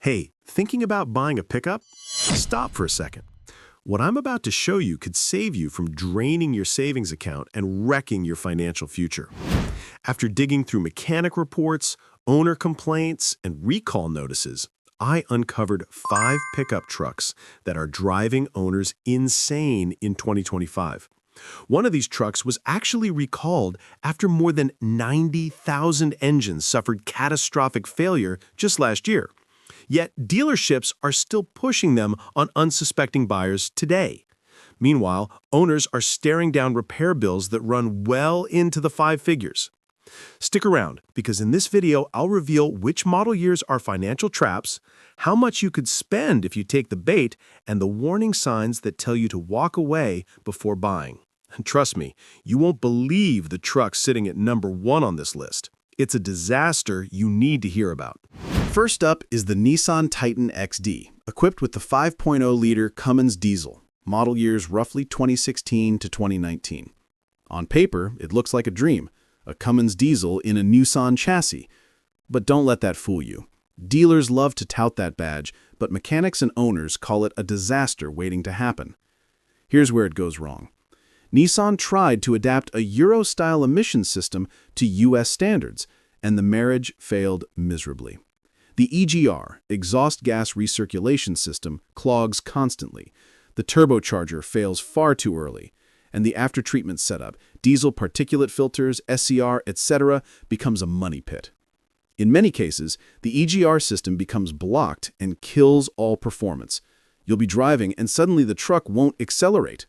Hey, thinking about buying a pickup? Stop for a second. What I'm about to show you could save you from draining your savings account and wrecking your financial future. After digging through mechanic reports, owner complaints, and recall notices, I uncovered 5 pickup trucks that are driving owners insane in 2025. One of these trucks was actually recalled after more than 90,000 engines suffered catastrophic failure just last year. Yet dealerships are still pushing them on unsuspecting buyers today. Meanwhile, owners are staring down repair bills that run well into the 5 figures. Stick around, because in this video, I'll reveal which model years are financial traps, how much you could spend if you take the bait, and the warning signs that tell you to walk away before buying. And trust me, you won't believe the truck sitting at number 1 on this list. It's a disaster you need to hear about. First up is the Nissan Titan XD, equipped with the 5.0-liter Cummins diesel, model years roughly 2016 to 2019. On paper, it looks like a dream, a Cummins diesel in a Nissan chassis. But don't let that fool you. Dealers love to tout that badge, but mechanics and owners call it a disaster waiting to happen. Here's where it goes wrong. Nissan tried to adapt a Euro-style emission system to US standards, and the marriage failed miserably. The EGR, exhaust gas recirculation system, clogs constantly. The turbocharger fails far too early. And the after-treatment setup, diesel particulate filters, SCR, etc., becomes a money pit. In many cases, the EGR system becomes blocked and kills all performance. You'll be driving and suddenly the truck won't accelerate.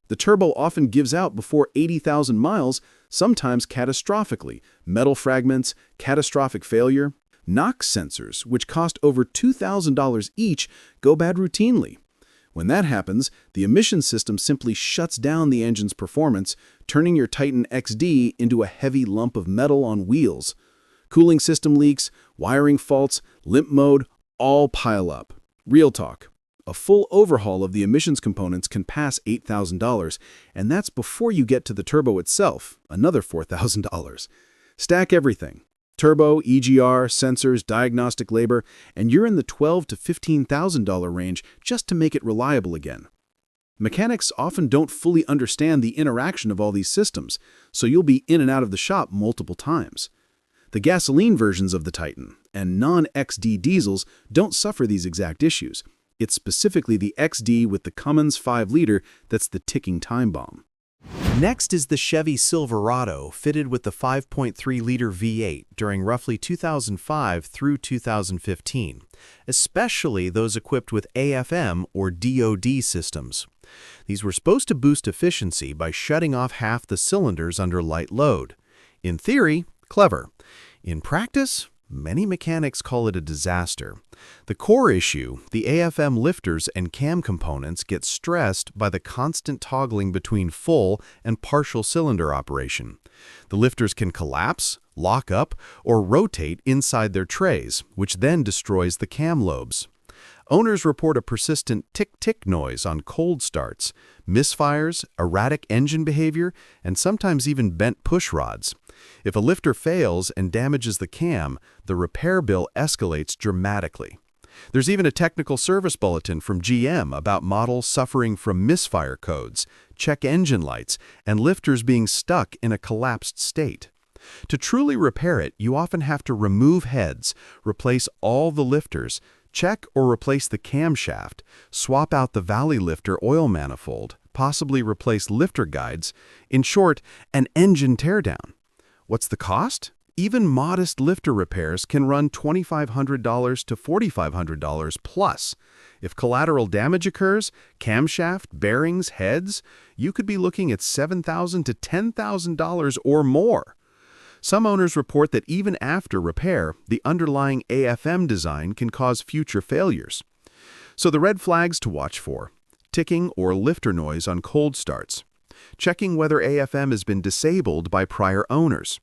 The turbo often gives out before 80,000 miles, sometimes catastrophically. Metal fragments, catastrophic failure. NOx sensors, which cost over $2,000 each, go bad routinely. When that happens, the emission system simply shuts down the engine's performance, turning your Titan XD into a heavy lump of metal on wheels. Cooling system leaks, wiring faults, limp mode, all pile up. Real talk. A full overhaul of the emissions components can pass $8,000, and that's before you get to the turbo itself, another $4,000. Stack everything. Turbo, EGR, sensors, diagnostic labor, and you're in the $12,000 to $15,000 range just to make it reliable again. Mechanics often don't fully understand the interaction of all these systems, so you'll be in and out of the shop multiple times. The gasoline versions of the Titan and non-XD diesels don't suffer these exact issues. It's specifically the XD with the Cummins 5-liter that's the ticking time bomb. Next is the Chevy Silverado, fitted with the 5.3-liter V8 during roughly 2005 through 2015, especially those equipped with AFM or DOD systems. These were supposed to boost efficiency by shutting off half the cylinders under light load. In theory, clever. In practice, many mechanics call it a disaster. The core issue, the AFM lifters and cam components get stressed by the constant toggling between full and partial cylinder operation. The lifters can collapse, lock up, or rotate inside their trays, which then destroys the cam lobes. Owners report a persistent tick-tick noise on cold starts, misfires, erratic engine behavior, and sometimes even bent push rods. If a lifter fails and damages the cam, the repair bill escalates dramatically. There's even a technical service bulletin from GM about models suffering from misfire codes, check engine lights, and lifters being stuck in a collapsed state. To truly repair it, you often have to remove heads, replace all the lifters, check or replace the camshaft, swap out the valley lifter oil manifold, possibly replace lifter guides. In short, an engine teardown. What's the cost? Even modest lifter repairs can run $2,500 to $4,500 plus. If collateral damage occurs, camshaft, bearings, heads, you could be looking at $7,000 to $10,000 or more. Some owners report that even after repair, the underlying AFM design can cause future failures. So the red flags to watch for: ticking or lifter noise on cold starts. Checking whether AFM has been disabled by prior owners.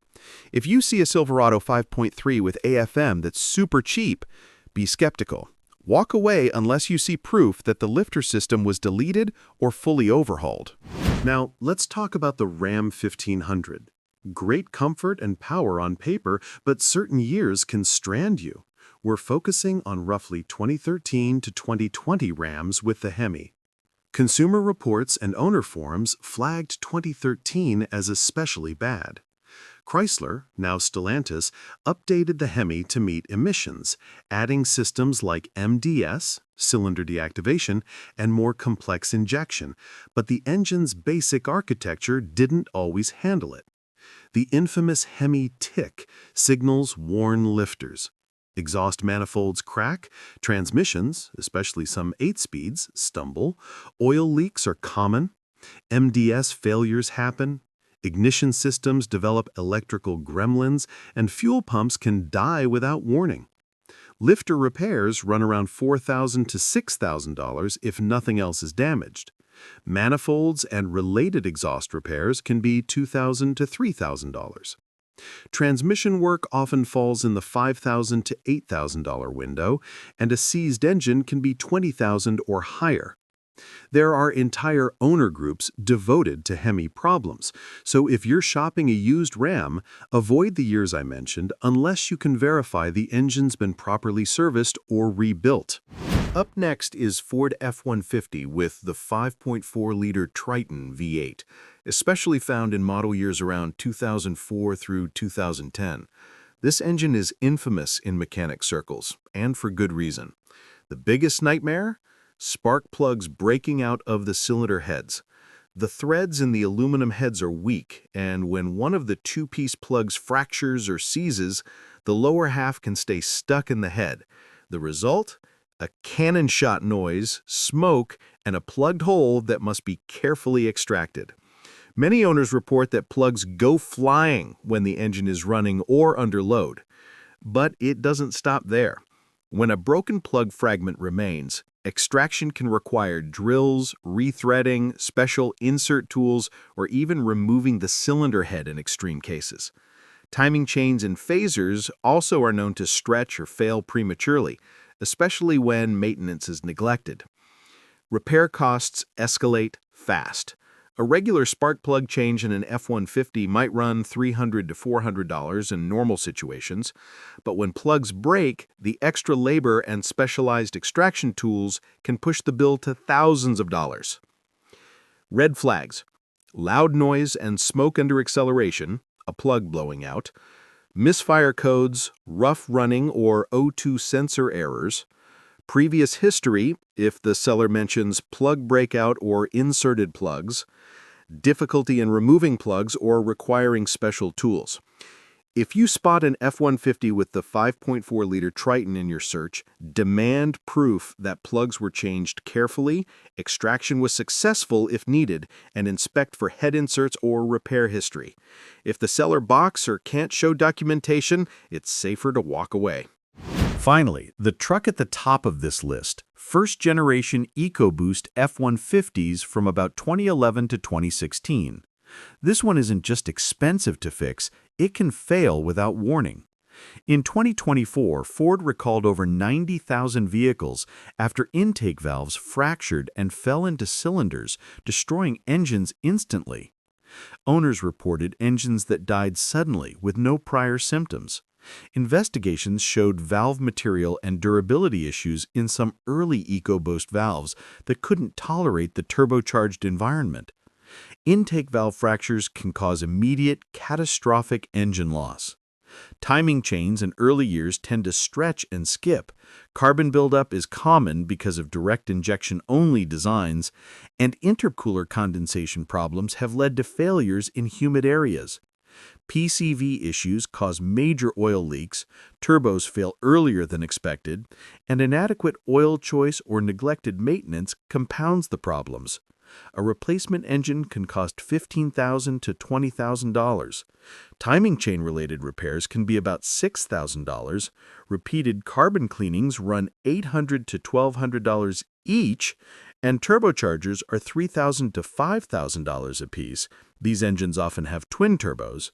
If you see a Silverado 5.3 with AFM that's super cheap, be skeptical. Walk away unless you see proof that the lifter system was deleted or fully overhauled. Now, let's talk about the Ram 1500. Great comfort and power on paper, but certain years can strand you. we're focusing on roughly 2013 to 2020 Rams with the Hemi. Consumer reports and owner forums flagged 2013 as especially bad. Chrysler, now Stellantis, updated the Hemi to meet emissions, adding systems like MDS, cylinder deactivation, and more complex injection, but the engine's basic architecture didn't always handle it. The infamous Hemi tick signals worn lifters. Exhaust manifolds crack, transmissions, especially some 8-speeds, stumble, oil leaks are common, MDS failures happen, ignition systems develop electrical gremlins, and fuel pumps can die without warning. Lifter repairs run around $4,000 to $6,000 if nothing else is damaged. Manifolds and related exhaust repairs can be $2,000 to $3,000. Transmission work often falls in the $5,000 to $8,000 window, and a seized engine can be $20,000 or higher. There are entire owner groups devoted to Hemi problems, so if you're shopping a used Ram, avoid the years I mentioned unless you can verify the engine's been properly serviced or rebuilt. Up next is Ford F-150 with the 5.4-liter Triton V8, especially found in model years around 2004 through 2010. This engine is infamous in mechanic circles, and for good reason. The biggest nightmare? Spark plugs breaking out of the cylinder heads. The threads in the aluminum heads are weak, and when one of the two-piece plugs fractures or seizes, the lower half can stay stuck in the head. The result? A cannon shot noise, smoke, and a plugged hole that must be carefully extracted. Many owners report that plugs go flying when the engine is running or under load. But it doesn't stop there. When a broken plug fragment remains, extraction can require drills, rethreading, special insert tools, or even removing the cylinder head in extreme cases. Timing chains and phasers also are known to stretch or fail prematurely, especially when maintenance is neglected. Repair costs escalate fast. A regular spark plug change in an F-150 might run $300 to $400 in normal situations, but when plugs break, the extra labor and specialized extraction tools can push the bill to thousands of dollars. Red flags: loud noise and smoke under acceleration, a plug blowing out, misfire codes, rough running or O2 sensor errors, previous history, if the seller mentions plug breakout or inserted plugs, difficulty in removing plugs or requiring special tools. If you spot an F-150 with the 5.4-liter Triton in your search, demand proof that plugs were changed carefully, extraction was successful if needed, and inspect for head inserts or repair history. If the seller balks or can't show documentation, it's safer to walk away. Finally, the truck at the top of this list, first-generation EcoBoost F-150s from about 2011 to 2016. This one isn't just expensive to fix, it can fail without warning. In 2024, Ford recalled over 90,000 vehicles after intake valves fractured and fell into cylinders, destroying engines instantly. Owners reported engines that died suddenly with no prior symptoms. Investigations showed valve material and durability issues in some early EcoBoost valves that couldn't tolerate the turbocharged environment. Intake valve fractures can cause immediate, catastrophic engine loss. Timing chains in early years tend to stretch and skip. Carbon buildup is common because of direct injection-only designs, and intercooler condensation problems have led to failures in humid areas. PCV issues cause major oil leaks, turbos fail earlier than expected, and inadequate oil choice or neglected maintenance compounds the problems. A replacement engine can cost $15,000 to $20,000. Timing chain-related repairs can be about $6,000. Repeated carbon cleanings run $800 to $1,200 each, and turbochargers are $3,000 to $5,000 apiece. These engines often have twin turbos.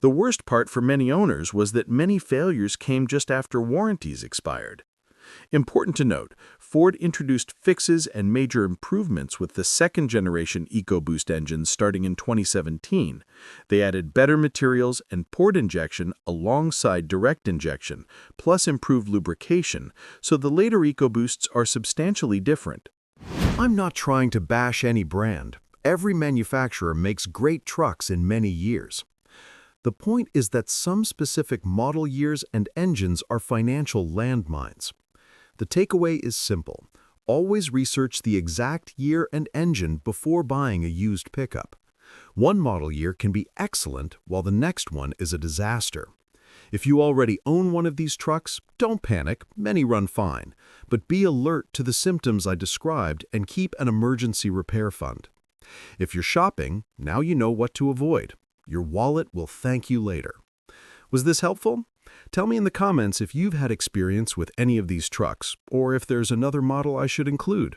The worst part for many owners was that many failures came just after warranties expired. Important to note, Ford introduced fixes and major improvements with the second-generation EcoBoost engines starting in 2017. They added better materials and port injection alongside direct injection, plus improved lubrication, so the later EcoBoosts are substantially different. I'm not trying to bash any brand. Every manufacturer makes great trucks in many years. The point is that some specific model years and engines are financial landmines. The takeaway is simple. Always research the exact year and engine before buying a used pickup. One model year can be excellent while the next one is a disaster. If you already own one of these trucks, don't panic, many run fine. But be alert to the symptoms I described and keep an emergency repair fund. If you're shopping, now you know what to avoid. Your wallet will thank you later. Was this helpful? Tell me in the comments if you've had experience with any of these trucks, or if there's another model I should include.